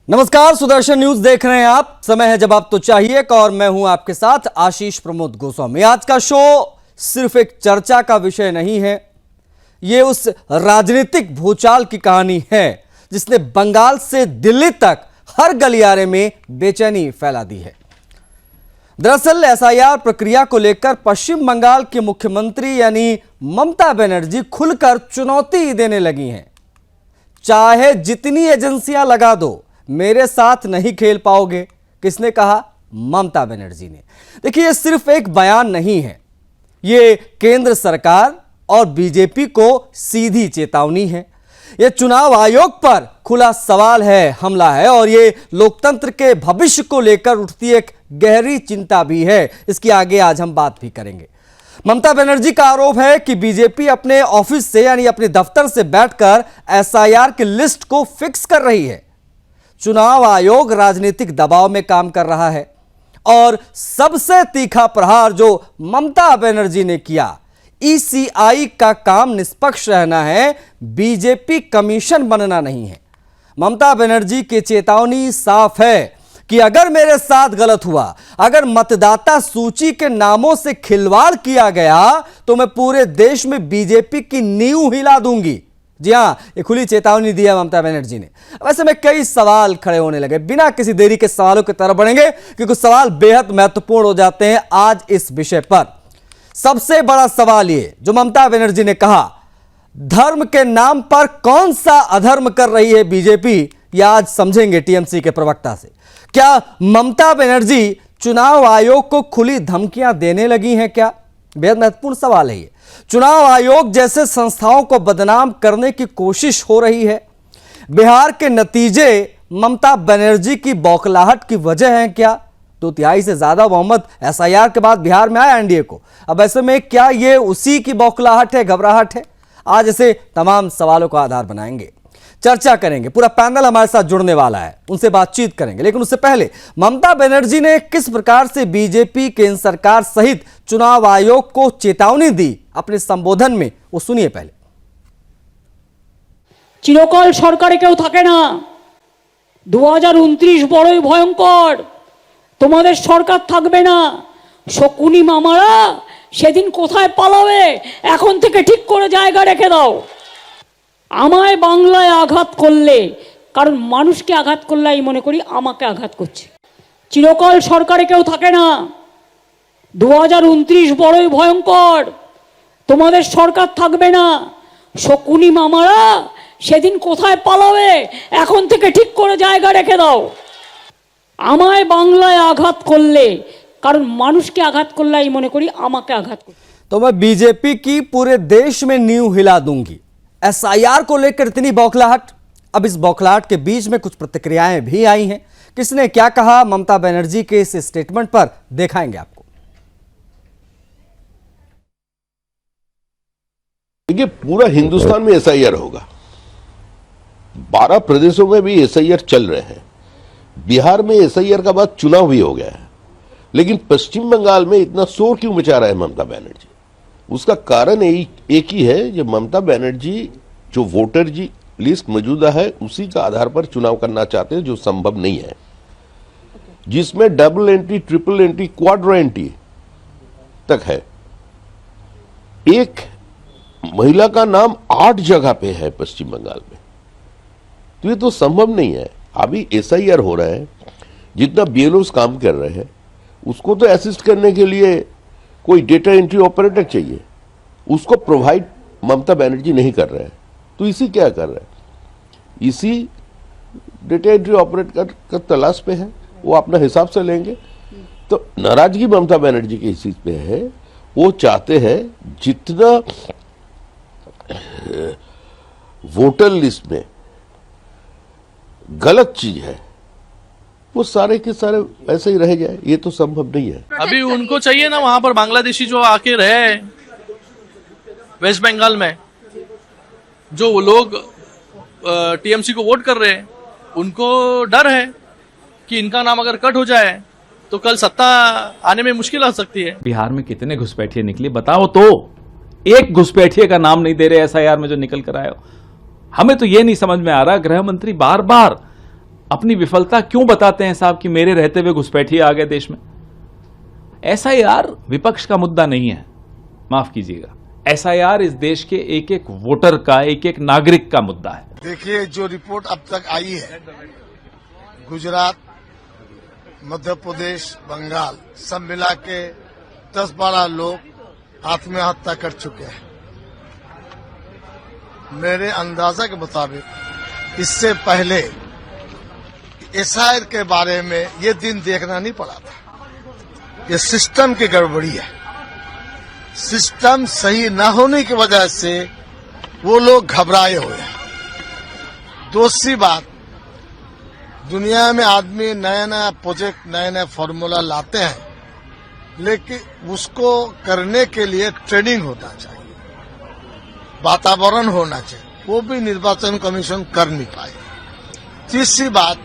नमस्कार, सुदर्शन न्यूज देख रहे हैं आप। समय है जब आप तो चाहिए और मैं हूं आपके साथ आशीष प्रमोद गोस्वामी। आज का शो सिर्फ एक चर्चा का विषय नहीं है, यह उस राजनीतिक भूचाल की कहानी है जिसने बंगाल से दिल्ली तक हर गलियारे में बेचैनी फैला दी है। दरअसल एसआईआर प्रक्रिया को लेकर पश्चिम बंगाल की मुख्यमंत्री यानी ममता बनर्जी खुलकर चुनौती देने लगी हैं। चाहे जितनी एजेंसियां लगा दो, मेरे साथ नहीं खेल पाओगे। किसने कहा? ममता बनर्जी ने। देखिए, यह सिर्फ एक बयान नहीं है, यह केंद्र सरकार और बीजेपी को सीधी चेतावनी है। यह चुनाव आयोग पर खुला सवाल है, हमला है और यह लोकतंत्र के भविष्य को लेकर उठती एक गहरी चिंता भी है। इसकी आगे आज हम बात भी करेंगे। ममता बनर्जी का आरोप है कि बीजेपी अपने ऑफिस से यानी अपने दफ्तर से बैठकर एसआईआर की लिस्ट को फिक्स कर रही है। चुनाव आयोग राजनीतिक दबाव में काम कर रहा है और सबसे तीखा प्रहार जो ममता बनर्जी ने किया, ईसीआई का काम निष्पक्ष रहना है, बीजेपी कमीशन बनना नहीं है। ममता बनर्जी की चेतावनी साफ है कि अगर मेरे साथ गलत हुआ, अगर मतदाता सूची के नामों से खिलवाड़ किया गया तो मैं पूरे देश में बीजेपी की नींव हिला दूंगी। जी हां, ये खुली चेतावनी दी है ममता बनर्जी ने। वैसे में कई सवाल खड़े होने लगे। बिना किसी देरी के सवालों की तरफ बढ़ेंगे क्योंकि सवाल बेहद महत्वपूर्ण हो जाते हैं आज इस विषय पर। सबसे बड़ा सवाल ये जो ममता बनर्जी ने कहा, धर्म के नाम पर कौन सा अधर्म कर रही है बीजेपी, यह आज समझेंगे टीएमसी के प्रवक्ता से। क्या ममता बनर्जी चुनाव आयोग को खुली धमकियां देने लगी हैं? क्या बेहद महत्वपूर्ण सवाल है ये। चुनाव आयोग जैसे संस्थाओं को बदनाम करने की कोशिश हो रही है। बिहार के नतीजे ममता बनर्जी की बौखलाहट की वजह हैं क्या? 2/3 से ज्यादा बहुमत एसआईआर के बाद बिहार में आया एनडीए को। अब ऐसे में क्या यह उसी की बौखलाहट है, घबराहट है? आज ऐसे तमाम सवालों का आधार बनाएंगे, चर्चा करेंगे। पूरा पैनल हमारे साथ जुड़ने वाला है, उनसे बातचीत करेंगे। लेकिन उससे पहले ममता बनर्जी ने किस प्रकार से बीजेपी, केंद्र सरकार सहित चुनाव आयोग को चेतावनी दी अपने संबोधन में, वो सुनिए पहले। চিরকাল সরকারে কেউ থাকে না। 2029 বড়ই ভয়ঙ্কর। তোমাদের সরকার থাকবে না। শকুনি মামারা সেদিন কোথায় পালাবে, এখন থেকে ঠিক করে জায়গা রেখে দাও। আমায় বাংলায় আঘাত করলে, কারণ মানুষকে আঘাত করলে আমি মনে করি আমাকে আঘাত করছে। চিরকাল সরকারে কেউ থাকে না। 2029 বড়ই ভয়ঙ্কর। তোমাদের সরকার থাকবে না। শকুনি মামারা সেদিন কোথায় পালাবে, এখন থেকে ঠিক করে জায়গা রেখে দাও। আমায় বাংলায় আঘাত করলে, কারণ মানুষকে আঘাত করলে আমি মনে করি আমাকে আঘাত করছে। तो मैं बीजेपी की पूरे देश में नींव हिला दूंगी। एसआईआर को लेकर इतनी बौखलाहट। अब इस बौखलाहट के बीच में कुछ प्रतिक्रियाएं भी आई हैं। किसने क्या कहा ममता बनर्जी के इस स्टेटमेंट पर, दिखाएंगे आपको। देखिए, पूरा हिंदुस्तान में एसआईआर होगा। 12 प्रदेशों में भी एसआईआर चल रहे हैं। बिहार में एसआईआर का बाद चुनाव भी हो गया है, लेकिन पश्चिम बंगाल में इतना शोर क्यों मचा रहा है ममता बनर्जी? उसका कारण एक ही है, जो ममता बनर्जी जो वोटर जी लिस्ट मौजूदा है उसी का आधार पर चुनाव करना चाहते हैं, जो संभव नहीं है, जिसमें double entry, triple entry, Quadro entry तक है। एक महिला का नाम 8 जगह पे है पश्चिम बंगाल में, तो ये तो संभव नहीं है। अभी एसआईआर हो रहा है, जितना बीएलओस काम कर रहे हैं उसको तो असिस्ट करने के लिए कोई डेटा एंट्री ऑपरेटर चाहिए, उसको प्रोवाइड ममता बनर्जी नहीं कर रहे हैं। तो इसी क्या कर रहे हैं, इसी डेटा एंट्री ऑपरेटर का तलाश पे है, वो अपना हिसाब से लेंगे। तो नाराजगी ममता बनर्जी की इस चीज पे है, वो चाहते हैं जितना वोटर लिस्ट में गलत चीज है वो सारे के सारे ऐसे ही रह जाए। ये तो संभव नहीं है। अभी उनको चाहिए ना वहां पर बांग्लादेशी जो आके रहे वेस्ट बंगाल में, जो वो लोग टीएमसी को वोट कर रहे हैं, उनको डर है कि इनका नाम अगर कट हो जाए तो कल सत्ता आने में मुश्किल आ सकती है। बिहार में कितने घुसपैठिए निकले बताओ तो। एक घुसपैठिए का नाम नहीं दे रहे एसआईआर में जो निकल कर आए हो। हमें तो ये नहीं समझ में आ रहा, गृह मंत्री बार बार अपनी विफलता क्यों बताते हैं साहब कि मेरे रहते हुए घुसपैठिए आ गए देश में? एसआईआर विपक्ष का मुद्दा नहीं है, माफ कीजिएगा। एसआईआर इस देश के एक एक वोटर का, एक एक नागरिक का मुद्दा है। देखिए, जो रिपोर्ट अब तक आई है, गुजरात, मध्य प्रदेश, बंगाल सब मिला के 10-12 लोग आत्महत्या कर चुके हैं। मेरे अंदाजा के मुताबिक इससे पहले एसआईआर के बारे में ये दिन देखना नहीं पड़ा था। ये सिस्टम की गड़बड़ी है। सिस्टम सही न होने की वजह से वो लोग घबराए हुए हैं। दूसरी बात, दुनिया में आदमी नया नया प्रोजेक्ट, नया नया फॉर्मूला लाते हैं, लेकिन उसको करने के लिए ट्रेनिंग होना चाहिए, वातावरण होना चाहिए, वो भी निर्वाचन कमीशन कर नहीं पाए। तीसरी बात,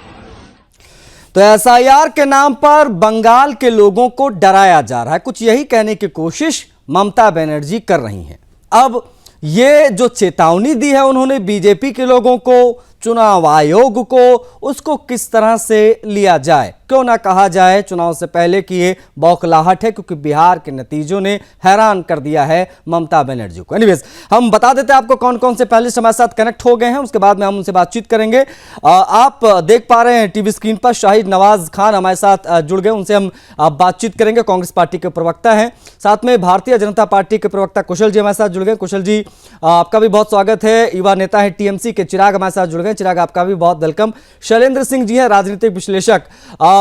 तो एसआईआर के नाम पर बंगाल के लोगों को डराया जा रहा है, कुछ यही कहने की कोशिश ममता बनर्जी कर रही हैं। अब ये जो चेतावनी दी है उन्होंने बीजेपी के लोगों को, चुनाव आयोग को, उसको किस तरह से लिया जाए, क्यों ना कहा जाए चुनाव से पहले कि ये बौखलाहट है, क्योंकि बिहार के नतीजों ने हैरान कर दिया है ममता बनर्जी को। एनीवेज, हम बता देते हैं आपको कौन कौन से पैनलिस्ट हमारे साथ कनेक्ट हो गए हैं, उसके बाद में हम उनसे बातचीत करेंगे। आप देख पा रहे हैं टीवी स्क्रीन पर शाहिद नवाज खान हमारे साथ जुड़ गए, उनसे हम बातचीत करेंगे। कांग्रेस पार्टी के प्रवक्ता हैं, साथ में भारतीय जनता पार्टी के प्रवक्ता कुशल जी हमारे साथ जुड़ गए। कुशल जी, आपका भी बहुत स्वागत है। युवा नेता है टीएमसी के चिराग हमारे साथ जुड़ गए। चिराग, आपका भी बहुत वेलकम। शैलेंद्र सिंह जी हैं, राजनीतिक विश्लेषक।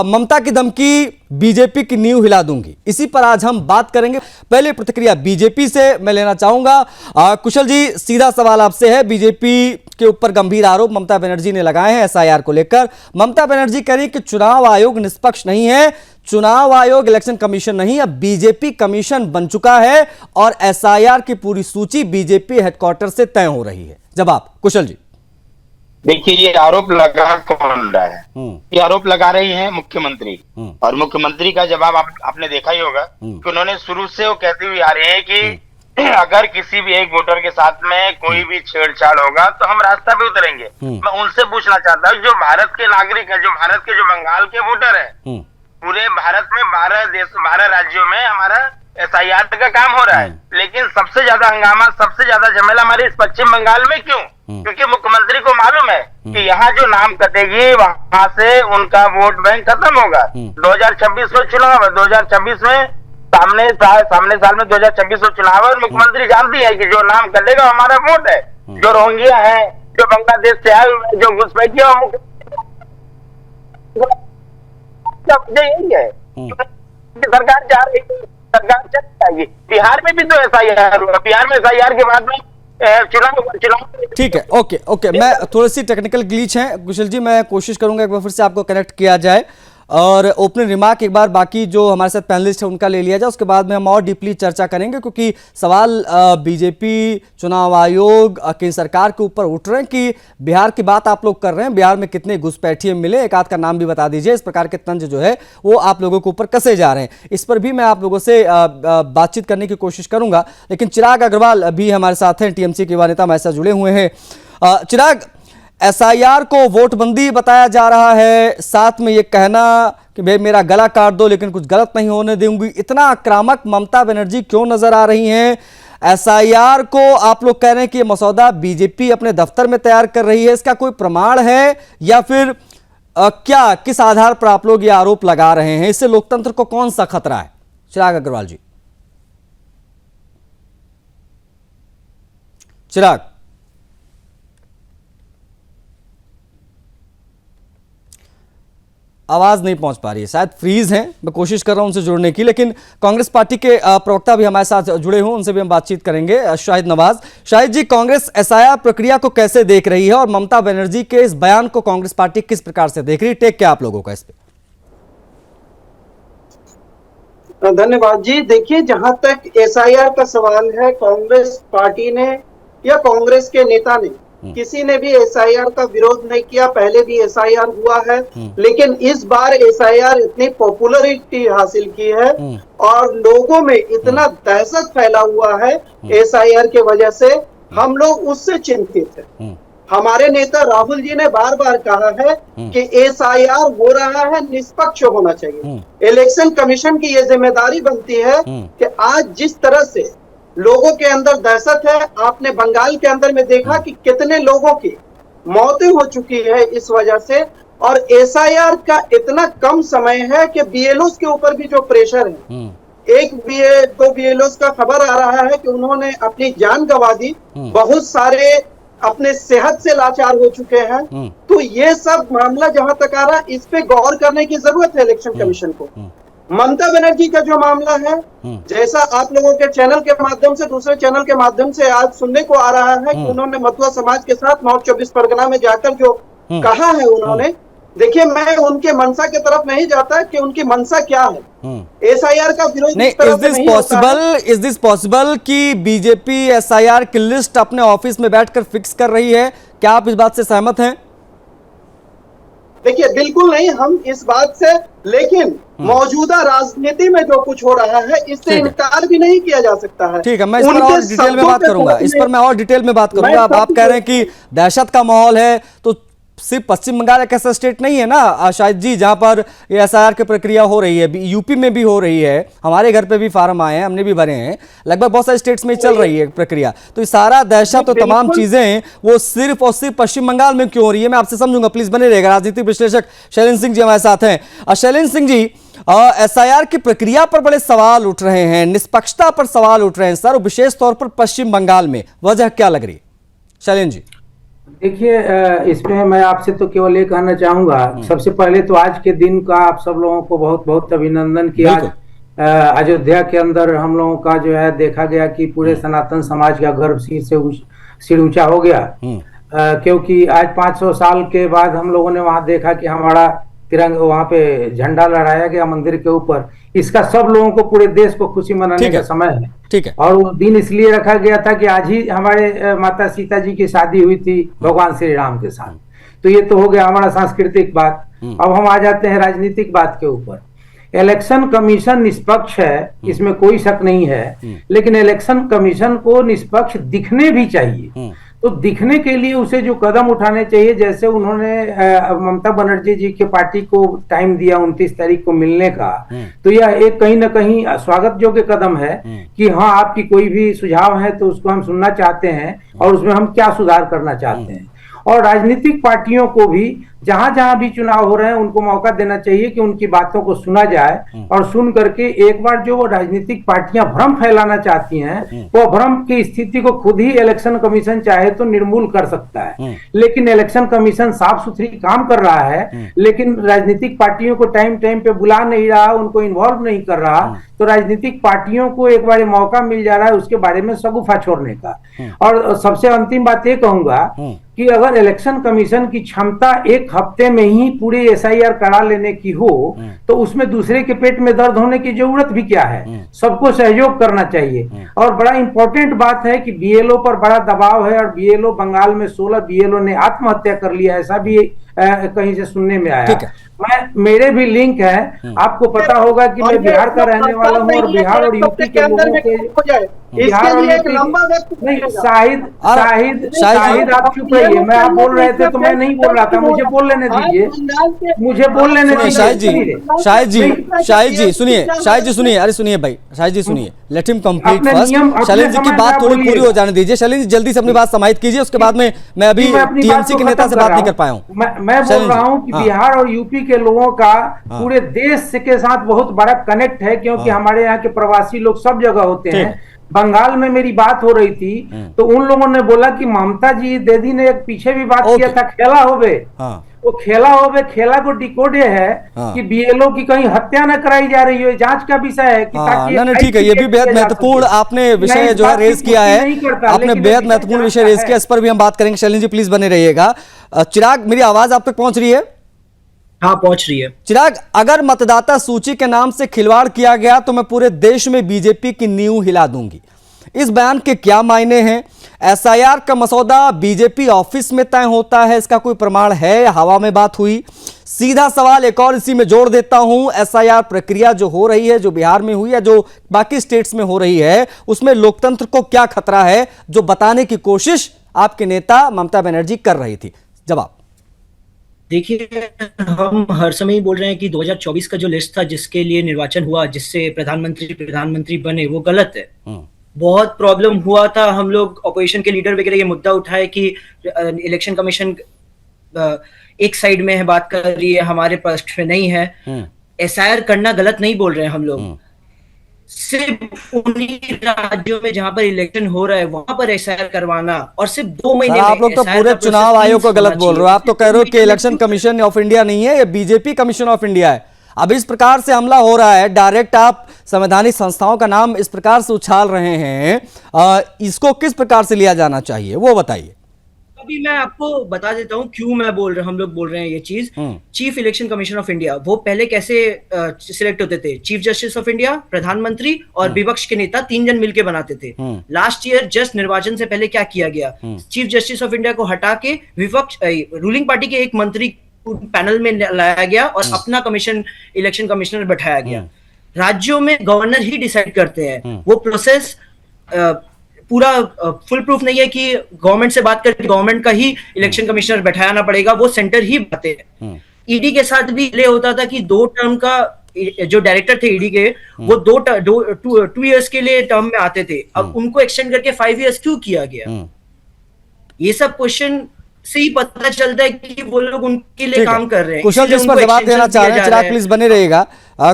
ममता की धमकी, बीजेपी की नींव हिला दूंगी, इसी पर आज हम बात करेंगे। पहले प्रतिक्रिया बीजेपी से मैं लेना चाहूंगा। कुशल जी, सीधा सवाल आपसे है। बीजेपी के ऊपर गंभीर आरोप ममता बनर्जी ने लगाए हैं एसआईआर को लेकर। ममता बनर्जी कह रही कि चुनाव आयोग निष्पक्ष नहीं है, चुनाव आयोग इलेक्शन कमीशन नहीं, अब बीजेपी कमीशन बन चुका है और एसआईआर की पूरी सूची बीजेपी हेडक्वार्टर से तय हो रही है। जवाब कुशल जी। देखिए, ये आरोप लगा कौन रहा है? ये आरोप लगा रही हैं मुख्यमंत्री, और मुख्यमंत्री का जवाब आपने देखा ही होगा कि उन्होंने शुरू से वो कहती हुई आ रही है कि अगर किसी भी एक वोटर के साथ में कोई भी छेड़छाड़ होगा तो हम रास्ता पे उतरेंगे। मैं उनसे पूछना चाहता हूँ, जो भारत के नागरिक है, जो भारत के, जो बंगाल के वोटर है, पूरे भारत में 12 राज्यों में हमारा एसआईआर का काम हो रहा है, लेकिन सबसे ज्यादा हंगामा, सबसे ज्यादा झमेला हमारे इस पश्चिम बंगाल में क्यों? क्योंकि मुख्यमंत्री को मालूम है कि यहाँ जो नाम कटेगी वहां से उनका वोट बैंक खत्म होगा। 2026 में चुनाव है, 2026 में सामने साल में 2026 में चुनाव है, और मुख्यमंत्री जानती है कि जो नाम कटेगा हमारा वोट है। जो रोहिंग्या है, जो बांग्लादेश से आए हुए, जो घुसपैठिए, यही है सरकार जा रही है, सरकार चल जाएगी। बिहार में भी तो एसआईआर हुआ, बिहार में एसआईआर के बाद में चुनाव। ठीक है, ओके, मैं थोड़ी सी टेक्निकल ग्लिच है कुशल जी, मैं कोशिश करूंगा एक बार फिर से आपको कनेक्ट किया जाए और ओपनिंग रिमार्क एक बार बाकी जो हमारे साथ पैनलिस्ट है उनका ले लिया जाए, उसके बाद में हम और डीपली चर्चा करेंगे, क्योंकि सवाल बीजेपी, चुनाव आयोग, केंद्र सरकार के ऊपर उठ रहे हैं कि बिहार की बात आप लोग कर रहे हैं, बिहार में कितने घुसपैठिए मिले, एक आध का नाम भी बता दीजिए। इस प्रकार के तंज जो है वो आप लोगों के ऊपर कसे जा रहे हैं, इस पर भी मैं आप लोगों से बातचीत करने की कोशिश करूंगा। लेकिन चिराग अग्रवाल भी हमारे साथ हैं, टीएमसी के युवा नेता हमारे साथ जुड़े हुए हैं। चिराग, एसआईआर को वोटबंदी बताया जा रहा है, साथ में ये कहना कि भाई मेरा गला काट दो लेकिन कुछ गलत नहीं होने दूंगी, इतना आक्रामक ममता बनर्जी क्यों नजर आ रही हैं? एसआईआर को आप लोग कह रहे हैं कि ये मसौदा बीजेपी अपने दफ्तर में तैयार कर रही है, इसका कोई प्रमाण है या फिर क्या, किस आधार पर आप लोग ये आरोप लगा रहे हैं? इससे लोकतंत्र को कौन सा खतरा है? चिराग अग्रवाल जी। चिराग, आवाज नहीं पहुंच पा रही है, शायद फ्रीज हैं, मैं कोशिश कर रहा हूं उनसे जुड़ने की। लेकिन कांग्रेस पार्टी के प्रवक्ता भी हमारे साथ जुड़े हुए, उनसे भी हम बातचीत करेंगे। शाहिद नवाज, शाहिद जी, कांग्रेस एसआईआर प्रक्रिया को कैसे देख रही है और ममता बनर्जी के इस बयान को कांग्रेस पार्टी किस प्रकार से देख रही है? टेक क्या आप लोगों का इस पे? धन्यवाद जी। देखिए, जहां तक एसआईआर का सवाल है, कांग्रेस पार्टी ने या कांग्रेस के नेता ने किसी ने भी एसआईआर का विरोध नहीं किया। पहले भी एसआईआर हुआ है, लेकिन इस बार एसआईआर इतनी पॉपुलरिटी हासिल की है और लोगों में इतना दहशत फैला हुआ है एसआईआर के वजह से, हम लोग उससे चिंतित हैं। हमारे नेता राहुल जी ने बार बार कहा है कि एसआईआर हो रहा है, निष्पक्ष होना चाहिए। इलेक्शन कमीशन की यह जिम्मेदारी बनती है कि आज जिस तरह से लोगों के अंदर दहशत है, आपने बंगाल के अंदर में देखा कि कितने लोगों की मौतें हो चुकी है इस वजह से, और एसआईआर का इतना कम समय है कि बीएलओस के ऊपर भी जो प्रेशर है, दो बीएलओस का खबर आ रहा है कि उन्होंने अपनी जान गंवा दी, बहुत सारे अपने सेहत से लाचार हो चुके हैं। तो ये सब मामला जहां तक आ रहा है, इस पे गौर करने की जरूरत है इलेक्शन कमीशन को। ममता बनर्जी का जो मामला है, जैसा आप लोगों के चैनल के माध्यम से, दूसरे चैनल के माध्यम से आज सुनने को आ रहा है कि उन्होंने मथुरा समाज के साथ नॉर्थ 24 परगना में जाकर जो कहा है उन्होंने, देखिए मैं उनके मनसा की तरफ नहीं जाता कि उनकी मनसा क्या है। एसआईआर का विरोध नहीं, इज दिस पॉसिबल कि बीजेपी एसआईआर की लिस्ट अपने ऑफिस में बैठकर फिक्स कर रही है? क्या आप इस बात से सहमत हैं? देखिए बिल्कुल नहीं हम इस बात से, लेकिन मौजूदा राजनीति में जो कुछ हो रहा है इससे इनकार भी नहीं किया जा सकता है। ठीक है, मैं इस पर और डिटेल में बात करूंगा, इस पर मैं और डिटेल में बात करूंगा। अब आप कह रहे हैं कि दहशत का माहौल है, तो सिर्फ पश्चिम बंगाल एक ऐसा स्टेट नहीं है ना शायद जी जहां पर एसआईआर की प्रक्रिया हो रही है, यूपी में भी हो रही है, हमारे घर पे भी फार्म आए हैं, हमने भी भरे हैं, लगभग बहुत सारे स्टेट्स में चल रही है प्रक्रिया। तो ये सारा दहशत और तमाम चीजें वो सिर्फ और सिर्फ पश्चिम बंगाल में क्यों हो रही है, मैं आपसे समझूंगा, प्लीज बने रहेगा। राजनीतिक विश्लेषक शैलेंद्र सिंह जी हमारे साथ हैं। शैलेंद्र सिंह जी, एसआईआर की प्रक्रिया पर बड़े सवाल उठ रहे हैं, निष्पक्षता पर सवाल उठ रहे हैं सर, विशेष तौर पर पश्चिम बंगाल में, वजह क्या लग रही है शैलेंद्र जी? देखिए, इसमें मैं आपसे तो केवल ये कहना चाहूंगा, सबसे पहले तो आज के दिन का आप सब लोगों को बहुत बहुत अभिनंदन कि आज अयोध्या के अंदर हम लोगों का जो है देखा गया कि पूरे सनातन समाज का गर्व सिर ऊंचा हो गया, क्योंकि आज 500 साल के बाद हम लोगों ने वहां देखा कि हमारा तिरंगा वहां पे झंडा लहराया गया मंदिर के ऊपर। इसका सब लोगों को, पूरे देश को खुशी मनाने का समय है। ठीक है, और वो दिन इसलिए रखा गया था कि आज ही हमारे माता सीता जी की शादी हुई थी भगवान श्री राम के साथ। तो ये तो हो गया हमारा सांस्कृतिक बात। अब हम आ जाते हैं राजनीतिक बात के ऊपर। इलेक्शन कमीशन निष्पक्ष है, इसमें कोई शक नहीं है, लेकिन इलेक्शन कमीशन को निष्पक्ष दिखने भी चाहिए। तो दिखने के लिए उसे जो कदम उठाने चाहिए, जैसे उन्होंने ममता बनर्जी जी के पार्टी को टाइम दिया 29 तारीख को मिलने का, तो यह एक कहीं ना कहीं स्वागत योग्य कदम है कि हाँ, आपकी कोई भी सुझाव है तो उसको हम सुनना चाहते हैं और उसमें हम क्या सुधार करना चाहते हैं। और राजनीतिक पार्टियों को भी जहां जहां भी चुनाव हो रहे हैं उनको मौका देना चाहिए कि उनकी बातों को सुना जाए, और सुन करके एक बार जो वो राजनीतिक पार्टियां भ्रम फैलाना चाहती हैं, वो भ्रम की स्थिति को खुद ही इलेक्शन कमीशन चाहे तो निर्मूल कर सकता है। लेकिन इलेक्शन कमीशन साफ सुथरी काम कर रहा है, लेकिन राजनीतिक पार्टियों को टाइम टाइम पे बुला नहीं रहा, उनको इन्वॉल्व नहीं कर रहा। तो राजनीतिक पार्टियों को एक बार मौका मिल जा रहा है उसके बारे में शगुफा छोड़ने का। और सबसे अंतिम बात ये कहूंगा कि अगर इलेक्शन कमीशन की क्षमता एक हफ्ते में ही पूरे एसआईआर करा लेने की हो, तो उसमें दूसरे के पेट में दर्द होने की जरूरत भी क्या है। सबको सहयोग करना चाहिए। और बड़ा इंपॉर्टेंट बात है कि बीएलओ पर बड़ा दबाव है, और बीएलओ बंगाल में 16 बीएलओ ने आत्महत्या कर लिया, ऐसा भी कहीं से सुनने में आया। मेरे भी लिंक है, आपको पता होगा कि मैं बिहार का रहने वाला हूँ, और बिहार और यूपी के लोगों के बिहार और यूपी नहीं, शाहिद आप चुप रहिए, मैं आप बोल रहे थे तो मैं नहीं बोल रहा था, मुझे बोल लेने दीजिए, मुझे बोल लेने दीजिए। शाहिद जी सुनिए, अरे सुनिए भाई, शाहिद जी सुनिए, let him complete first. Shailendra ji की बात थोड़ी पूरी हो जाने दीजिए। शैलेंद्र जी जल्दी से अपनी बात समाहित कीजिए, उसके बाद में मैं अभी टीएमसी के नेता से बात नहीं कर पाया हूँ। मैं बोल रहा हूँ कि बिहार और यूपी के लोगों का पूरे देश के साथ बहुत बड़ा कनेक्ट है, क्योंकि हमारे यहाँ के प्रवासी लोग सब जगह होते हैं। बंगाल में मेरी बात हो रही थी तो उन लोगों ने बोला कि ममता जी दीदी ने एक पीछे भी बात किया था, खेला होवे, वो खेला होवे, खेला को डिकोड है कि बीएलओ की कहीं हत्या न कराई जा रही है, जांच का विषय है कि ताकि ठीक है, ये भी बेहद महत्वपूर्ण आपने विषय जो है रेज किया है, आपने बेहद महत्वपूर्ण विषय रेज किया, इस पर भी हम बात करेंगे। शैलेंद्र जी प्लीज बने रहिएगा। चिराग, मेरी आवाज आप तक पहुंच रही है? हाँ, पहुंच रही है। चिराग, अगर मतदाता सूची के नाम से खिलवाड़ किया गया तो मैं पूरे देश में बीजेपी की नींव हिला दूंगी, इस बयान के क्या मायने हैं? एसआईआर का मसौदा बीजेपी ऑफिस में तय होता है, इसका कोई प्रमाण है या हवा में बात हुई? सीधा सवाल एक और इसी में जोड़ देता हूं, एसआईआर प्रक्रिया जो हो रही है, जो बिहार में हुई या जो बाकी स्टेट्स में हो रही है, उसमें लोकतंत्र को क्या खतरा है, जो बताने की कोशिश आपके नेता ममता बनर्जी कर रही थी? जवाब। देखिए, हम हर समय ही बोल रहे हैं कि 2024 का जो लिस्ट था जिसके लिए निर्वाचन हुआ, जिससे प्रधानमंत्री बने, वो गलत है। बहुत प्रॉब्लम हुआ था, हम लोग ऑपोजिशन के लीडर वगैरह ये मुद्दा उठाए कि इलेक्शन कमीशन एक साइड में है, बात कर रही है, हमारे पक्ष में नहीं है। एसआईआर करना गलत नहीं बोल रहे हैं हम लोग, सिर्फ उन्हीं राज्यों में जहां पर इलेक्शन हो रहा है वहां पर एसआईआर करवाना, और सिर्फ 2 महीने में। आप लोग तो पूरे चुनाव आयोग को गलत बोल रहे हो। आप तो कह रहे हो कि इलेक्शन कमीशन ऑफ इंडिया नहीं है, ये बीजेपी कमीशन ऑफ इंडिया है। अब इस प्रकार से हमला हो रहा है, डायरेक्ट आप संवैधानिक संस्थाओं का नाम इस प्रकार से उछाल रहे हैं, इसको किस प्रकार से लिया जाना चाहिए वो बताइए। अभी मैं आपको बता देता हूँ क्यों हम लोग बोल रहे हैं ये चीज। Chief election commission of India वो पहले कैसे सिलेक्ट होते थे? चीफ जस्टिस ऑफ इंडिया, प्रधानमंत्री और विपक्ष के नेता 3 जन मिलकर बनाते थे। लास्ट ईयर जस्ट निर्वाचन से पहले क्या किया गया? चीफ जस्टिस ऑफ इंडिया को हटा के विपक्ष रूलिंग पार्टी के एक मंत्री पैनल में लाया गया और अपना कमीशन इलेक्शन कमिश्नर बैठाया गया। राज्यों में गवर्नर ही डिसाइड करते हैं, वो प्रोसेस पूरा फुल प्रूफ नहीं है कि गवर्नमेंट से बात करके गवर्नमेंट का ही इलेक्शन कमिश्नर बैठाना पड़ेगा, वो सेंटर ही बातें हैं। ईडी के साथ भी ले होता था कि 2 टर्म का जो डायरेक्टर थे ईडी के, वो 2 इयर्स के लिए टर्म में आते थे, अब उनको एक्सटेंड करके 5 इयर्स क्यों किया गया? ये सब क्वेश्चन से ही पता चलता है कि वो लोग उनके लिए काम कर रहे हैं। कुशल जी इस पर जवाब देना चाह रहे हैं, चिराग प्लीज बने रहिएगा।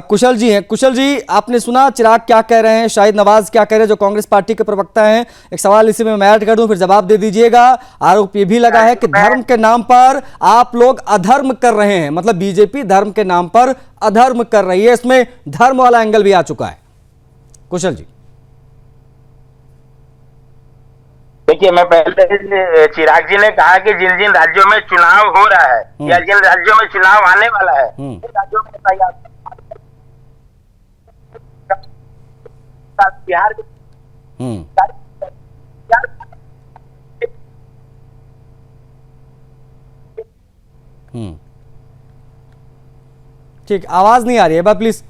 कुशल जी हैं, कुशल जी आपने सुना चिराग क्या कह रहे हैं, शाहिद नवाज क्या कह रहे हैं जो कांग्रेस पार्टी के प्रवक्ता हैं? एक सवाल इसी में मैं ऐड कर दूं, फिर जवाब दे दीजिएगा। आरोप ये भी लगा है कि धर्म के नाम पर आप लोग अधर्म कर रहे हैं, मतलब बीजेपी धर्म के नाम पर अधर्म कर रही है, इसमें धर्म वाला एंगल भी आ चुका है। कुशल जी देखिए, मैं पहले चिराग जी ने कहा कि जिन जिन राज्यों में चुनाव हो रहा है या जिन राज्यों में चुनाव आने वाला है, उन राज्यों में बिहार ठीक, आवाज नहीं आ रही है, बार प्लीज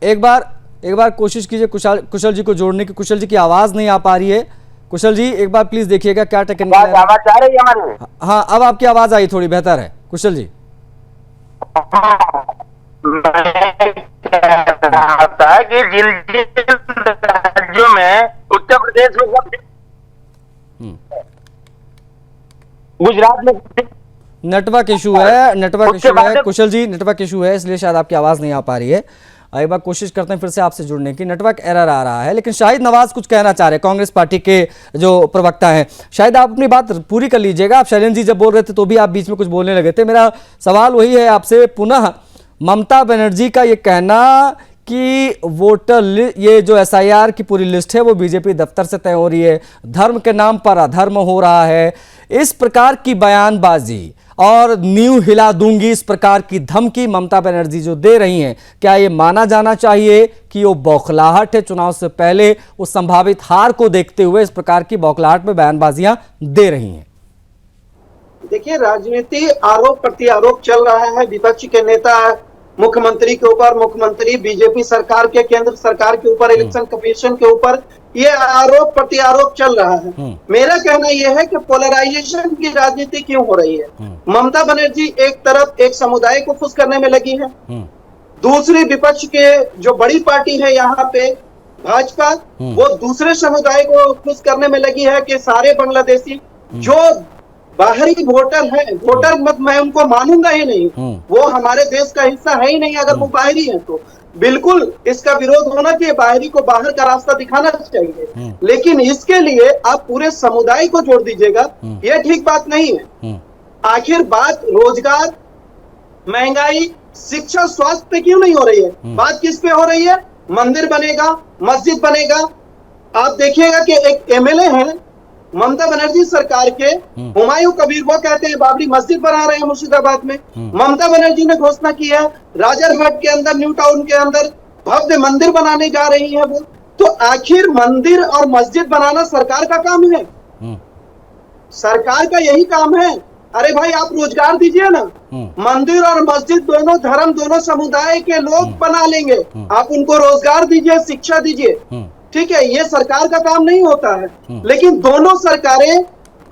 एक बार कोशिश कीजिए कुशल जी को जोड़ने की। कुशल जी की आवाज नहीं आ पा रही है। कुशल जी एक बार प्लीज देखिएगा क्या टेक्निकल आवाज आ रही है हमारी? हाँ, अब आपकी आवाज आई, थोड़ी बेहतर है कुशल जी। मैं कह रहा था कि जिन राज्यों में उत्तर प्रदेश में गुजरात में नेटवर्क इशू है कुशल जी, नेटवर्क इशू है इसलिए शायद आपकी आवाज नहीं आ पा रही है। एक बार कोशिश करते हैं फिर से आपसे जुड़ने की, नेटवर्क एरर आ रहा है। लेकिन शाहिद नवाज कुछ कहना चाह रहे हैं, कांग्रेस पार्टी के जो प्रवक्ता हैं। शायद आप अपनी बात पूरी कर लीजिएगा। आप शैलेंद्र जी जब बोल रहे थे तो भी आप बीच में कुछ बोलने लगे थे। मेरा सवाल वही है आपसे पुनः, ममता बनर्जी का ये कहना कि वोटर ये जो एसआईआर की पूरी लिस्ट है वो बीजेपी दफ्तर से तय हो रही है, धर्म के नाम पर अधर्म हो रहा है, इस प्रकार की बयानबाजी और नींव हिला दूंगी इस प्रकार की धमकी ममता बनर्जी जो दे रही हैं, क्या ये माना जाना चाहिए कि वो बौखलाहट है? चुनाव से पहले वो संभावित हार को देखते हुए इस प्रकार की बौखलाहट में बयानबाजियां दे रही हैं। देखिए, राजनीति आरोप प्रत्यारोप चल रहा है। विपक्ष के नेता मुख्यमंत्री के ऊपर, मुख्यमंत्री बीजेपी सरकार के, केंद्र सरकार के ऊपर, इलेक्शन कमीशन के ऊपर ये आरोप प्रत्यारोप चल रहा है। मेरा कहना यह है कि पोलराइजेशन की राजनीति क्यों हो रही है? ममता बनर्जी एक तरफ एक समुदाय को खुश करने में लगी है, दूसरी विपक्ष के जो बड़ी पार्टी है यहाँ पे भाजपा, वो दूसरे समुदाय को खुश करने में लगी है कि सारे बांग्लादेशी जो बाहरी वोटर है, वोटर मत मैं उनको मानूंगा ही नहीं, वो हमारे देश का हिस्सा है ही नहीं अगर वो बाहरी है तो। बिल्कुल इसका विरोध होना चाहिए, बाहरी को बाहर का रास्ता दिखाना चाहिए, लेकिन इसके लिए आप पूरे समुदाय को जोड़ दीजिएगा, ये ठीक बात नहीं है। आखिर बात रोजगार, महंगाई, शिक्षा, स्वास्थ्य पे क्यों नहीं हो रही है? बात किस पे हो रही है? मंदिर बनेगा, मस्जिद बनेगा। आप देखिएगा कि एक एमएलए है ममता बनर्जी सरकार के, हुमायूं कबीर, वो कहते हैं बाबरी मस्जिद बना रहे हैं मुर्शिदाबाद में। ममता बनर्जी ने घोषणा की है राजरहाट के अंदर, न्यू टाउन के अंदर भव्य मंदिर बनाने जा रही है वो। तो आखिर मंदिर और मस्जिद बनाना सरकार का काम है? सरकार का यही काम है? अरे भाई आप रोजगार दीजिए ना, मंदिर और मस्जिद दोनों धर्म, दोनों समुदाय के लोग बना लेंगे, आप उनको रोजगार दीजिए, शिक्षा दीजिए, ठीक है, ये सरकार का काम नहीं होता है। लेकिन दोनों सरकारें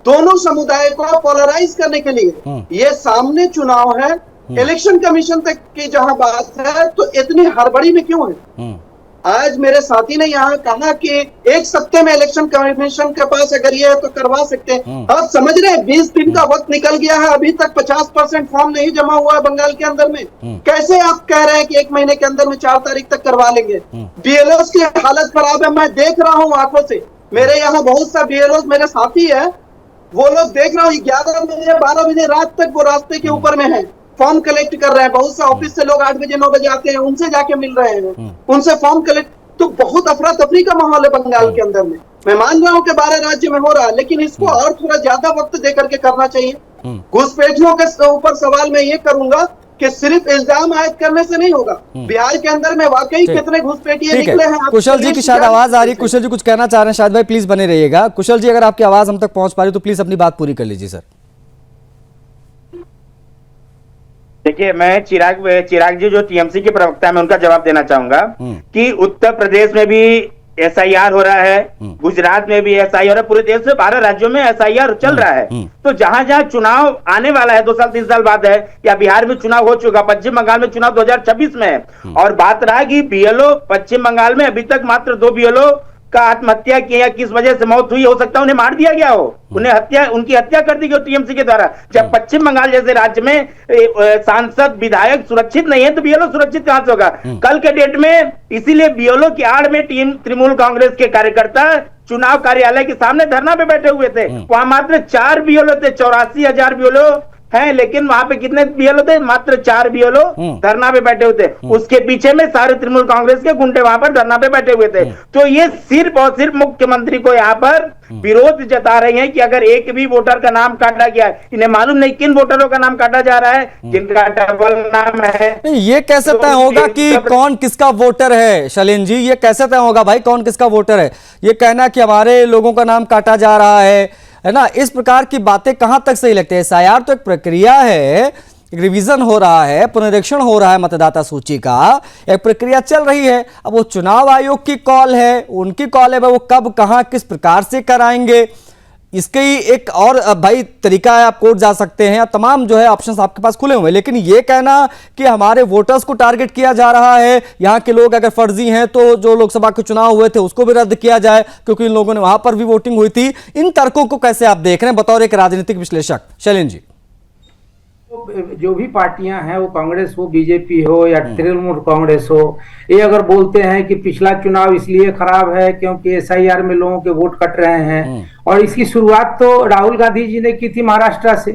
दोनों समुदाय को पोलराइज करने के लिए। ये सामने चुनाव है, इलेक्शन कमीशन तक की जहां बात है, तो इतनी हड़बड़ी में क्यों है? आज मेरे साथी ने यहाँ कहा कि एक सप्ताह में इलेक्शन कमीशन के पास अगर ये है तो करवा सकते हैं। आप समझ रहे हैं 20 दिन का वक्त निकल गया है, अभी तक 50% फॉर्म नहीं जमा हुआ है बंगाल के अंदर में। कैसे आप कह रहे हैं कि 1 महीने के अंदर में 4 तारीख तक करवा लेंगे? बीएलओस की हालत खराब है, मैं देख रहा हूँ आंखों से। मेरे यहाँ बहुत सा बीएलओस मेरे साथी है, वो लोग देख रहा हूँ 11 बजे 12 बजे रात तक वो रास्ते के ऊपर में है, फॉर्म कलेक्ट कर रहे हैं। बहुत से ऑफिस से लोग 8 बजे 9 बजे आते हैं, उनसे जाके मिल रहे हैं, उनसे फॉर्म कलेक्ट। तो बहुत अफरा तफरी का माहौल है बंगाल के अंदर में। मैं मान रहा हूँ कि 12 राज्य में हो रहा है, लेकिन इसको और थोड़ा ज्यादा वक्त दे करके करना चाहिए। घुसपैठियों के ऊपर सवाल मैं ये करूंगा कि सिर्फ इल्जाम आयद करने से नहीं होगा। बिहार के अंदर में वाकई कितने घुसपैठिए निकले हैं। कुशल जी की शायद आवाज आ रही है, कुशल जी कुछ कहना चाह रहे हैं, शायद भाई प्लीज बने रहिएगा। कुशल जी अगर आपकी आवाज हम तक पहुंच पा रही तो प्लीज अपनी बात पूरी कर लीजिए सर। देखिए, मैं चिराग जी जो टीएमसी के प्रवक्ता है, मैं उनका जवाब देना चाहूंगा कि उत्तर प्रदेश में भी एसआईआर हो रहा है, गुजरात में भी एसआईआर हो रहा है, पूरे देश में 12 राज्यों में एसआईआर चल रहा है। तो जहां जहां चुनाव आने वाला है 2 साल 3 साल बाद है, या बिहार में चुनाव हो चुका, पश्चिम बंगाल में चुनाव 2026 में है, और बात रहा कि बीएलओ पश्चिम बंगाल में अभी तक मात्र 2 बीएलओ का आत्महत्या की, या किस वजह से मौत हुई, हो सकता है उन्हें मार दिया गया हो, उनकी हत्या कर दी गई टीएमसी के द्वारा। जब पश्चिम बंगाल जैसे राज्य में सांसद विधायक सुरक्षित नहीं है, तो बीएलओ सुरक्षित कहां से होगा? कल के डेट में इसीलिए बीएलओ की आड़ में तृणमूल कांग्रेस के कार्यकर्ता चुनाव कार्यालय के सामने धरना पे बैठे हुए थे। वहां मात्र 4 बीएलओ थे, 84,000 बीएलओ हैं, लेकिन वहां पे कितने बीएलओ थे? मात्र 4 बीएलओ धरना पे बैठे हुए थे। उसके पीछे में सारे तृणमूल कांग्रेस के गुंडे वहां पर धरना पे बैठे हुए थे। तो ये सिर्फ और सिर्फ मुख्यमंत्री को यहाँ पर विरोध जता रहे हैं कि अगर एक भी वोटर का नाम काटा गया है, इन्हें मालूम नहीं किन वोटरों का नाम काटा जा रहा है जिनका डबल नाम है। ये कैसे तय होगा कि कौन किसका वोटर है शैलेंद्र जी? ये कैसे तय होगा भाई कौन किसका वोटर है? ये कहना कि हमारे लोगों का नाम काटा जा रहा है ना, इस प्रकार की बातें कहां तक सही लगती है? एसआईआर तो एक प्रक्रिया है, एक रिवीजन हो रहा है, पुनरीक्षण हो रहा है मतदाता सूची का, एक प्रक्रिया चल रही है। अब वो चुनाव आयोग की कॉल है, उनकी कॉल है, वो कब कहां किस प्रकार से कराएंगे, इसके ही एक और भाई तरीका है, आप कोर्ट जा सकते हैं, तमाम जो है ऑप्शंस आपके पास खुले हुए हैं। लेकिन ये कहना कि हमारे वोटर्स को टारगेट किया जा रहा है, यहाँ के लोग अगर फर्जी हैं तो जो लोकसभा के चुनाव हुए थे उसको भी रद्द किया जाए क्योंकि इन लोगों ने वहां पर भी वोटिंग हुई थी, इन तर्कों को कैसे आप देख रहे हैं बतौर एक राजनीतिक विश्लेषक शैलेंद्र जी? जो भी पार्टियां हैं, वो कांग्रेस हो, बीजेपी हो या तृणमूल कांग्रेस हो, ये अगर बोलते हैं कि पिछला चुनाव इसलिए खराब है क्योंकि एसआईआर में लोगों के वोट कट रहे हैं, और इसकी शुरुआत तो राहुल गांधी जी ने की थी महाराष्ट्र से,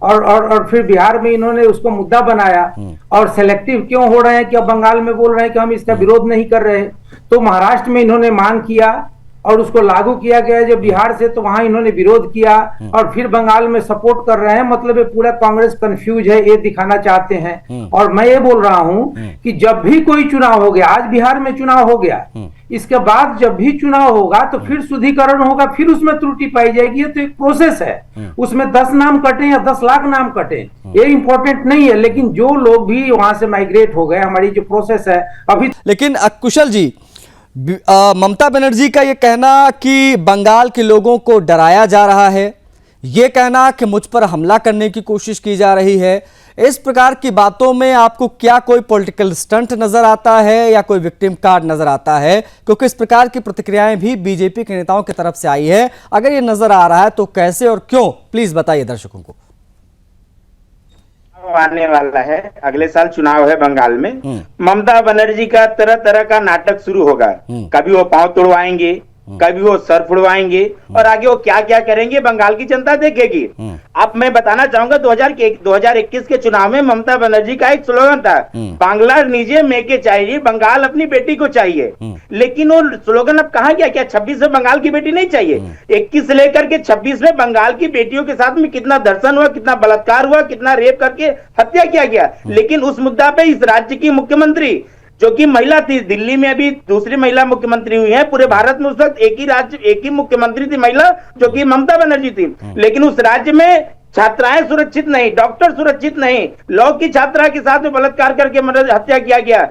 और फिर बिहार में इन्होंने उसको मुद्दा बनाया, और सेलेक्टिव क्यों हो रहे हैं कि अब बंगाल में बोल रहे हैं कि हम इसका विरोध नहीं कर रहे। तो महाराष्ट्र में इन्होंने मांग किया और उसको लागू किया गया जब बिहार से, तो वहां इन्होंने विरोध किया, और फिर बंगाल में सपोर्ट कर रहे हैं। मतलब ये पूरा कांग्रेस कंफ्यूज है, ये दिखाना चाहते हैं। और मैं ये बोल रहा हूं कि जब भी कोई चुनाव हो गया, आज बिहार में चुनाव हो गया, इसके बाद जब भी चुनाव होगा तो फिर शुद्धिकरण होगा, फिर उसमें त्रुटि पाई जाएगी। ये तो एक प्रोसेस है, उसमें 10 नाम कटे या 10 लाख नाम कटे, ये इंपॉर्टेंट नहीं है। लेकिन जो लोग भी वहां से माइग्रेट हो गए, हमारी जो प्रोसेस है अभी। लेकिन कुशल जी, ममता बनर्जी का ये कहना कि बंगाल के लोगों को डराया जा रहा है, ये कहना कि मुझ पर हमला करने की कोशिश की जा रही है, इस प्रकार की बातों में आपको क्या कोई पॉलिटिकल स्टंट नजर आता है या कोई विक्टिम कार्ड नजर आता है? क्योंकि इस प्रकार की प्रतिक्रियाएं भी बीजेपी के नेताओं की तरफ से आई है। अगर ये नजर आ रहा है तो कैसे और क्यों, प्लीज बताइए दर्शकों को। आने वाला है, अगले साल चुनाव है बंगाल में। ममता बनर्जी का तरह तरह का नाटक शुरू होगा। कभी वो पांव तोड़वाएंगे, कभी वो सर फुड़वाएंगे, और आगे वो क्या क्या करेंगे बंगाल की जनता देखेगी। अब मैं बताना चाहूंगा 2021 के चुनाव में ममता बनर्जी का एक स्लोगन था, बांग्ला नीचे मेके चाहिए, बंगाल अपनी बेटी को चाहिए। लेकिन वो स्लोगन अब कहाँ गया? क्या 26 में बंगाल की बेटी नहीं चाहिए? 21 से लेकर के 26 में बंगाल की बेटियों के साथ में कितना दर्शन हुआ, कितना बलात्कार हुआ, कितना रेप करके हत्या किया गया। लेकिन उस मुद्दा पे इस राज्य की मुख्यमंत्री जो कि महिला थी, दिल्ली में अभी दूसरी महिला मुख्यमंत्री हुई है, पूरे भारत में उस वक्त एक ही मुख्यमंत्री थी महिला, जो कि ममता बनर्जी थी। लेकिन उस राज्य में छात्राएं सुरक्षित नहीं, डॉक्टर सुरक्षित नहीं, लॉ की छात्रा के साथ में बलात्कार करके मर्डर हत्या किया गया,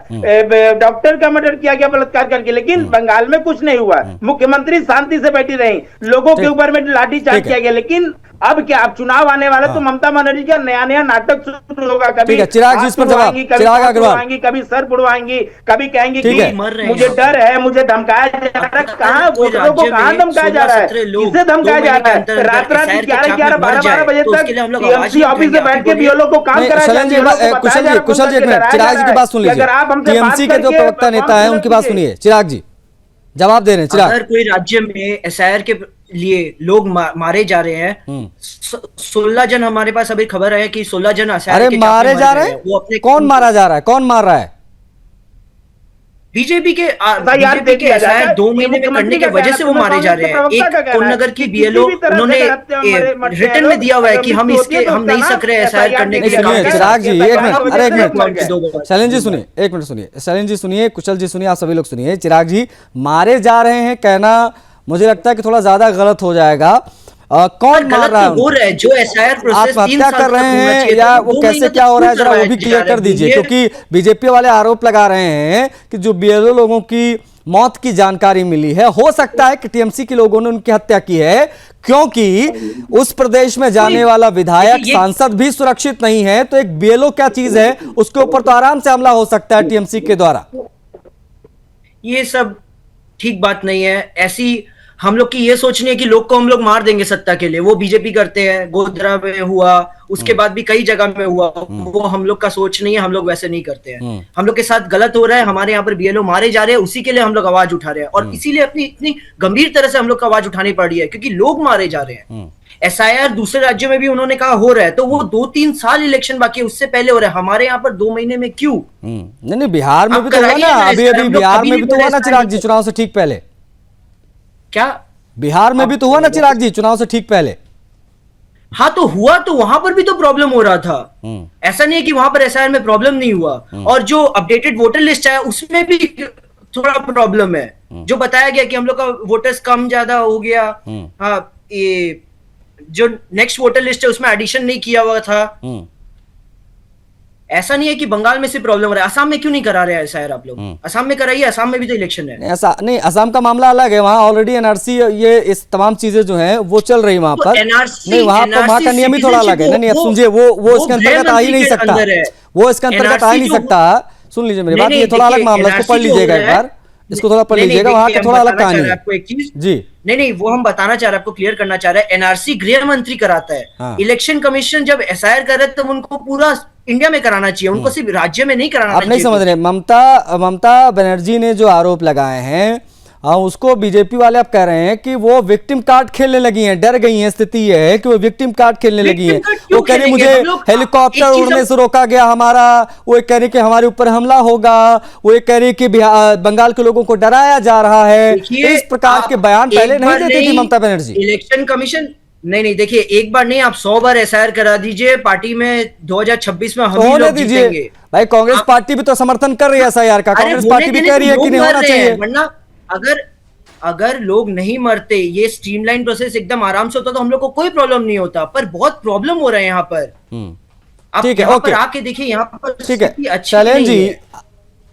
डॉक्टर का मर्डर किया गया बलात्कार करके, लेकिन बंगाल में कुछ नहीं हुआ। मुख्यमंत्री शांति से बैठी रही, लोगों के ऊपर में लाठीचार्ज किया गया। लेकिन अब क्या, अब चुनाव आने वाला तो ममता बनर्जी का नया नया नाटक शुरू होगा। कभी चिराग जी इस पर जवाब, चिराग अग्रवाल, कभी सर बुड़वाएंगी, कभी कहेंगी कि मुझे डर है, मुझे धमकाया जा रहा है। कहाँ वोटरों को कहाँ धमकाया जा रहा है, किसे धमकाया जा रहा है? रात रात 11-11, 12-12 बजे तक टीएमसी ऑफिस में बैठ के बीएलओ को काम कराया जा रहा है। कुशल जी एक मिनट, चिराग जी की बात सुन लीजिए। टीएमसी के जो प्रवक्ता नेता है उनकी बात सुनिए। चिराग जी जवाब दे रहे हैं। चिराग, अगर कोई राज्य में एसआईआर के लिए लोग मारे जा रहे हैं, 16 जन हमारे पास अभी खबर है कि 16 जन अरे मारे जा रहे हैं, कौन मारा जा रहा है, कौन मार रहा है? बीजेपी के एसआईआर 2 महीने में करने की वजह से वो मारे जा रहे हैं। एक कोन्नगर की बीएलओ उन्होंने रिटर्न में दिया हुआ है कि हम नहीं सक रहे एसआईआर करने के लिए। चिराग जी एक मिनट, अरे एक मिनट, शैलेंद्र जी सुनिए, एक मिनट सुनिए, शैलेंद्र जी सुनिए, कुशल जी सुनिए, आप सभी लोग सुनिए। चिराग जी, मारे जा रहे हैं कहना मुझे लगता है कि थोड़ा ज्यादा गलत हो जाएगा। कौन मार रहा है? जो एसआईआर प्रोसेस आत्महत्या कर रहे हैं या वो कैसे क्या हो रहा है, जरा वो भी क्लियर कर दीजिए, क्योंकि बीजेपी वाले आरोप लगा रहे हैं कि जो बीएलओ लोगों की मौत की जानकारी मिली है, हो सकता है कि टीएमसी के लोगों ने उनकी हत्या की है, क्योंकि उस प्रदेश में जाने वाला विधायक सांसद भी सुरक्षित नहीं है। तो एक बीएलओ क्या चीज है, उसके ऊपर तो आराम से हमला हो सकता है टीएमसी के द्वारा। ये सब ठीक बात नहीं है। ऐसी हम लोग की ये सोचनी है कि लोग को हम लोग मार देंगे सत्ता के लिए, वो बीजेपी करते हैं, गोधरा में हुआ, उसके बाद भी कई जगह में हुआ, वो हम लोग का सोच नहीं है, हम लोग वैसे नहीं करते हैं। हम लोग के साथ गलत हो रहा है, हमारे यहाँ पर बीएलओ मारे जा रहे हैं, उसी के लिए हम लोग आवाज उठा रहे हैं, और इसीलिए अपनी इतनी गंभीर तरह से हम लोग को आवाज उठानी पड़ रही है, क्योंकि लोग मारे जा रहे हैं। एसआईआर दूसरे राज्यों में भी उन्होंने कहा हो रहा है, तो वो 2-3 साल इलेक्शन बाकी है, उससे पहले हो रहा है, हमारे यहाँ पर 2 महीने में क्यों? नहीं, बिहार में भी तो हुआ ना, अभी बिहार में भी तो हुआ ना चिराग जी, चुनाव से ठीक पहले। क्या बिहार में भी तो हुआ ना चिराग जी, चुनाव से ठीक पहले? हाँ, तो हुआ, तो वहां पर भी तो प्रॉब्लम हो रहा था। ऐसा नहीं है कि वहां पर एसआईआर में प्रॉब्लम नहीं हुआ। और जो अपडेटेड वोटर लिस्ट है उसमें भी थोड़ा प्रॉब्लम है, जो बताया गया कि हम लोग का वोटर्स कम ज्यादा हो गया। हाँ, ये जो नेक्स्ट वोटर लिस्ट है उसमें एडिशन नहीं किया हुआ था। ऐसा नहीं है कि बंगाल में सिर्फ प्रॉब्लम हो रहा है। असम में क्यों नहीं करा रहे हैं एसआईआर आप लोग? असम में कराइए, असम में भी तो इलेक्शन है। ऐसा नहीं, असम का मामला अलग है, वहाँ ऑलरेडी एनआरसी, ये इस तमाम चीजें जो हैं वो चल रही वहां पर। नहीं, वहां का नियम ही थोड़ा अलग है। नहीं, अब सुनिए, वो इसके अंतर्गत आ ही नहीं सकता, वो इसके अंतर्गत आ ही नहीं सकता। सुन लीजिए मेरी बात, ये थोड़ा अलग मामला, इसको पढ़ लीजिएगा एक बार, इसको थोड़ा पढ़ लीजिएगा, वहां का थोड़ा अलग कहानी है। आपको एक चीज जी, नहीं, वो हम बताना चाह रहे हैं, आपको क्लियर करना चाह रहे हैं। एनआरसी गृह मंत्री कराता है। इलेक्शन कमीशन जब एसआईआर कर रहे हैं, तब उनको पूरा इंडिया में कराना चाहिए, उनको सिर्फ राज्य में नहीं कराना चाहिए। आप नहीं समझ रहे, ममता बनर्जी ने जो आरोप लगाए हैं, उसको बीजेपी वाले आप कह रहे हैं कि वो विक्टिम कार्ड खेलने लगी हैं, डर गई हैं। स्थिति ये है कि वो विक्टिम कार्ड खेलने लगी हैं। वो कह रही मुझे हेलीकॉप्टर उड़ने से रोका गया हमारा, वो कह रही कि हमारे ऊपर हमला होगा, वो कह रही कि बंगाल के लोगों को डराया जा रहा है। इस प्रकार के बयान पहले नहीं देती थी ममता बनर्जी। इलेक्शन कमीशन नहीं, देखिए, एक बार नहीं, आप 100 बार एसआईआर करा दीजिए, पार्टी में 2026 में हम ही लोग जीतेंगे। भाई, कांग्रेस पार्टी भी तो समर्थन कर रही है एसआईआर का, कांग्रेस पार्टी भी कह रही है कि नहीं होना चाहिए। वरना अगर लोग नहीं मरते, ये स्ट्रीमलाइन प्रोसेस एकदम आराम से होता, तो हम लोग को कोई प्रॉब्लम नहीं होता, पर बहुत प्रॉब्लम हो रहा है यहाँ पर। आप यहाँ पर आके देखिए, यहाँ पर ठीक है शैलेंद्र जी,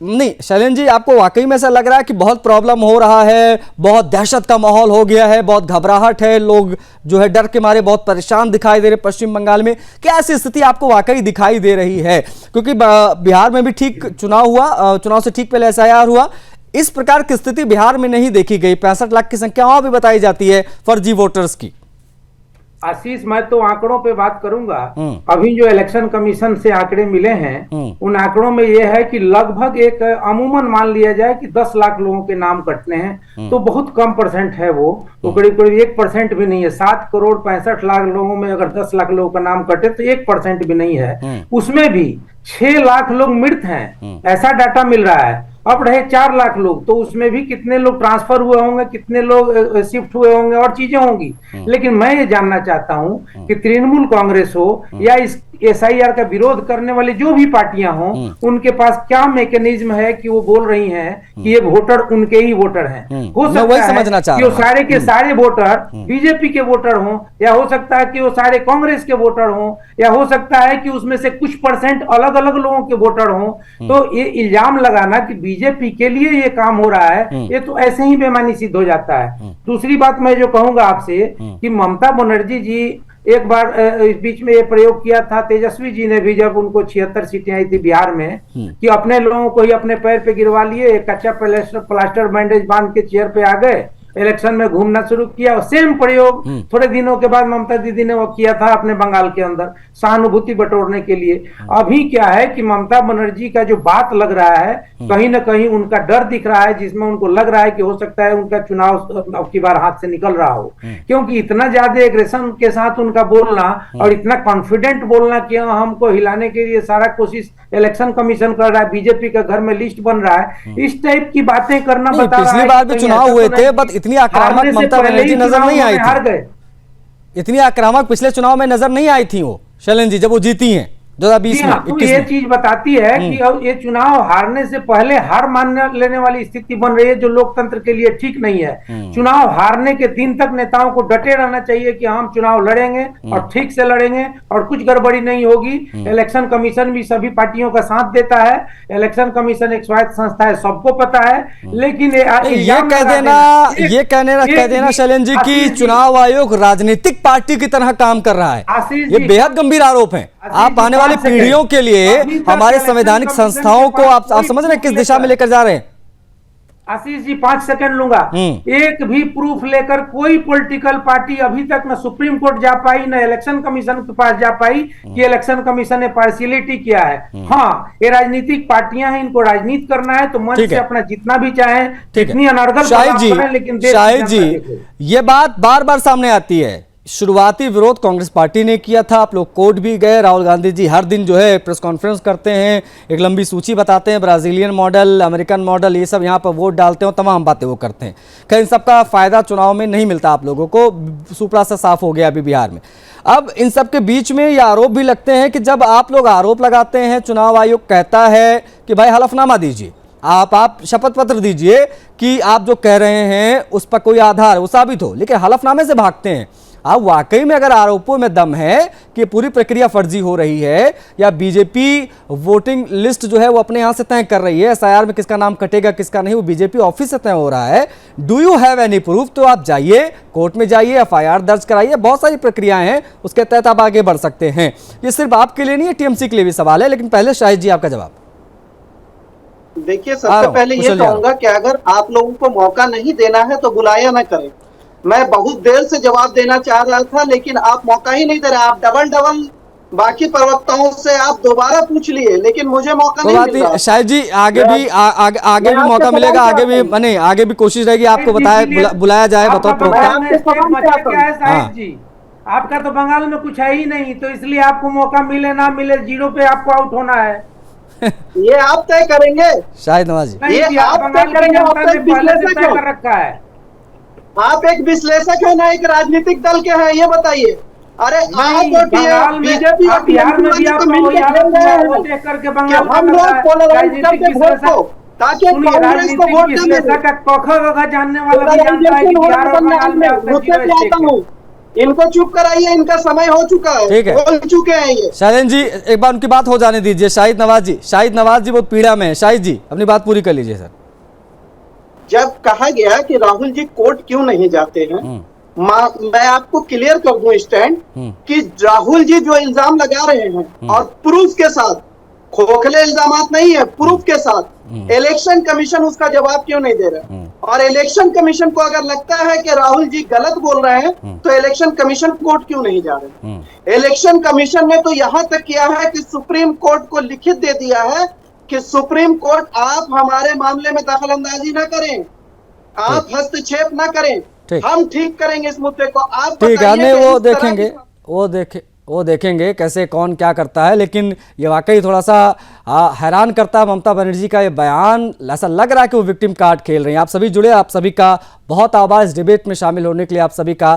नहीं शैलेंद्र जी, आपको वाकई में ऐसा लग रहा है कि बहुत प्रॉब्लम हो रहा है, बहुत दहशत का माहौल हो गया है, बहुत घबराहट है, लोग जो है डर के मारे बहुत परेशान दिखाई दे रहे पश्चिम बंगाल में? क्या ऐसी स्थिति आपको वाकई दिखाई दे रही है? क्योंकि बिहार में भी ठीक चुनाव हुआ, चुनाव से ठीक पहले एसआईआर हुआ, इस प्रकार की स्थिति बिहार में नहीं देखी गई। 65 लाख की संख्या वहां भी बताई जाती है फर्जी वोटर्स की। आशीष, मैं तो आंकड़ों पे बात करूंगा। अभी जो इलेक्शन कमीशन से आंकड़े मिले हैं, उन आंकड़ों में यह है कि लगभग एक अमूमन मान लिया जाए कि 10 लाख लोगों के नाम कटने हैं, तो बहुत कम परसेंट है वो, तो करीब 1% भी नहीं है। 7 करोड़ 65 लाख लोगों में अगर 10 लाख लोगों का नाम कटे तो 1% भी नहीं है। उसमें भी 6 लाख लोग मृत हैं, ऐसा डाटा मिल रहा है। अब रहे 4 लाख लोग, तो उसमें भी कितने लोग ट्रांसफर हुए होंगे, कितने लोग शिफ्ट हुए होंगे और चीजें होंगी। लेकिन मैं ये जानना चाहता हूं कि तृणमूल कांग्रेस हो या इस SIR का विरोध करने वाली जो भी पार्टियां हों, उनके पास क्या मैकेनिज्म है कि वो बोल रही हैं कि ये वोटर उनके ही वोटर हैं। हो सकता है कि वो सारे के सारे वोटर बीजेपी के वोटर हों, या हो सकता है कि वो सारे कांग्रेस के वोटर हों, या हो सकता है कि उसमें से कुछ % अलग अलग लोगों के वोटर हों। तो ये इल्जाम लगाना कि बीजेपी के लिए ये काम हो रहा है, ये तो ऐसे ही बेमानी सिद्ध हो जाता है। दूसरी बात मैं जो कहूंगा आपसे कि ममता बनर्जी जी एक बार इस बीच में ये प्रयोग किया था, तेजस्वी जी ने भी, जब उनको 76 सीटें आई थी बिहार में, कि अपने लोगों को ही अपने पैर पे गिरवा लिए, कच्चा प्लास्टर बैंडेज बांध के चेयर पे आ गए, इलेक्शन में घूमना शुरू किया। और सेम प्रयोग थोड़े दिनों के बाद ममता दीदी ने वो किया था अपने बंगाल के अंदर सहानुभूति बटोरने के लिए। अभी क्या है कि ममता बनर्जी का जो बात लग रहा है, कहीं ना कहीं उनका डर दिख रहा है, जिसमें उनको लग रहा है कि हो सकता है उनका चुनाव अब की बार हाथ से निकल रहा हो, क्योंकि इतना ज्यादा एग्रेशन के साथ उनका बोलना और इतना कॉन्फिडेंट बोलना कि हमको हिलाने के लिए सारा कोशिश इलेक्शन कमीशन कर रहा है, बीजेपी का घर में लिस्ट बन रहा है, इस टाइप की बातें करना बता रहा है। पिछली बार भी चुनाव हुए थे, बट इतनी आक्रामक ममता बनर्जी नजर नहीं आई थी। इतनी आक्रामक पिछले चुनाव में नजर नहीं आई थी वो शैलेंद्र जी, जब वो जीती हैं 2020 में। तो ये चीज बताती है कि अब ये चुनाव हारने से पहले हार मान लेने वाली स्थिति बन रही है, जो लोकतंत्र के लिए ठीक नहीं है। चुनाव हारने के दिन तक नेताओं को डटे रहना चाहिए कि हम चुनाव लड़ेंगे और ठीक से लड़ेंगे और कुछ गड़बड़ी नहीं होगी। इलेक्शन कमीशन भी सभी पार्टियों का साथ देता है, इलेक्शन कमीशन एक स्वायत्त संस्था है, सबको पता है। लेकिन ये कह देना शैलेंद्र जी की चुनाव आयोग राजनीतिक पार्टी की तरह काम कर रहा है, ये बेहद गंभीर आरोप है। आप आने वाली पीढ़ियों के लिए हमारे संवैधानिक संस्थाओं को आप समझ रहे हैं किस दिशा में लेकर जा रहे हैं? आशीष जी 5 सेकंड लूंगा। एक भी प्रूफ लेकर कोई पॉलिटिकल पार्टी अभी तक न सुप्रीम कोर्ट जा पाई, न इलेक्शन कमीशन के पास जा पाई कि इलेक्शन कमीशन ने पार्शियलिटी किया है। हाँ, ये राजनीतिक पार्टियां हैं, इनको राजनीति करना है तो मंच से अपना जितना भी चाहे, जितनी अनर्गल, लेकिन शाहिद जी ये बात बार बार सामने आती है। शुरुआती विरोध कांग्रेस पार्टी ने किया था, आप लोग कोर्ट भी गए, राहुल गांधी जी हर दिन जो है प्रेस कॉन्फ्रेंस करते हैं, एक लंबी सूची बताते हैं, ब्राजीलियन मॉडल, अमेरिकन मॉडल, ये सब यहाँ पर वोट डालते हैं और तमाम बातें वो करते हैं। खैर इन सबका फायदा चुनाव में नहीं मिलता आप लोगों को, सुपड़ा सा साफ हो गया अभी बिहार में। अब इन सब के बीच में ये आरोप भी लगते हैं कि जब आप लोग आरोप लगाते हैं, चुनाव आयोग कहता है कि भाई हलफनामा दीजिए, आप शपथ पत्र दीजिए कि आप जो कह रहे हैं उस पर कोई आधार वो साबित हो, लेकिन हलफनामे से भागते हैं। आप वाकई में अगर आरोपों में दम है कि पूरी प्रक्रिया फर्जी हो रही है या बीजेपी वोटिंग लिस्ट जो है वो अपने यहां से तय कर रही है, SIR में किसका नाम कटेगा किसका नहीं वो बीजेपी ऑफिस से तय हो रहा है, do you have any proof? तो आप जाइए कोर्ट में, जाइए FIR दर्ज कराइए, बहुत सारी प्रक्रियाएं हैं, उसके तहत आप आगे बढ़ सकते हैं। ये सिर्फ आपके लिए नहीं है, TMC के लिए भी सवाल है। लेकिन पहले शाहिद जी आपका जवाब। देखिए, सबसे पहले ये कहूंगा कि अगर आप लोगों को मौका नहीं देना है तो बुलाया ना करें। मैं बहुत देर से जवाब देना चाह रहा था, लेकिन आप मौका ही नहीं दे रहे। आप डबल बाकी प्रवक्ताओं से आप दोबारा पूछ लिए, लेकिन मुझे मौका नहीं मिल रहा। शायद जी आगे भी मौका मिलेगा, आगे भी कोशिश रहेगी, आपको बुलाया जाए बतौर प्रवक्ता। आपका तो बंगाल में कुछ है ही नहीं, तो इसलिए आपको मौका मिले ना मिले, 0 पे आपको आउट होना है। ये आप तय करेंगे शाहिद नवाज जी, ये आप तय करेंगे, पहले से तय कर रखा है। आप एक विश्लेषक है ना, एक राजनीतिक दल के हैं, ये बताइए। अरे आप बीजेपी हम लोग पोलराइज करके वोट को, ताकि कांग्रेस को वोट देने जानने वाला भी इनको चुप कराइए, इनका समय हो चुका है, ठीक है, बोल चुके हैं ये। शाहिद जी एक बार उनकी बात हो जाने दीजिए। शाहिद नवाज जी बहुत पीड़ा में है। शाहिद जी अपनी बात पूरी कर लीजिए सर। जब कहा गया कि राहुल जी कोर्ट क्यों नहीं जाते हैं, मैं आपको क्लियर कर दूं स्टैंड कि राहुल जी जो इल्जाम लगा रहे हैं और प्रूफ के साथ, खोखले इल्जाम नहीं है, प्रूफ के साथ, इलेक्शन कमीशन उसका जवाब क्यों नहीं दे रहा? और इलेक्शन कमीशन को अगर लगता है कि राहुल जी गलत बोल रहे हैं तो इलेक्शन कमीशन कोर्ट क्यों नहीं जा रहे? इलेक्शन कमीशन ने तो यहां तक किया है कि सुप्रीम कोर्ट को लिखित दे दिया है कि सुप्रीम कोर्ट आप हमारे मामले में दखल अंदाजी न करें, आप हस्तक्षेप न करें, हम ठीक करेंगे इस मुद्दे को। आप ठीक है, वो देखेंगे, वो देखेंगे कैसे कौन क्या करता है। लेकिन ये वाकई थोड़ा सा हैरान करता है ममता बनर्जी का ये बयान। ऐसा लग रहा है कि वो विक्टिम कार्ड खेल रही हैं। आप सभी जुड़े, आप सभी का बहुत आभार इस डिबेट में शामिल होने के लिए। आप सभी का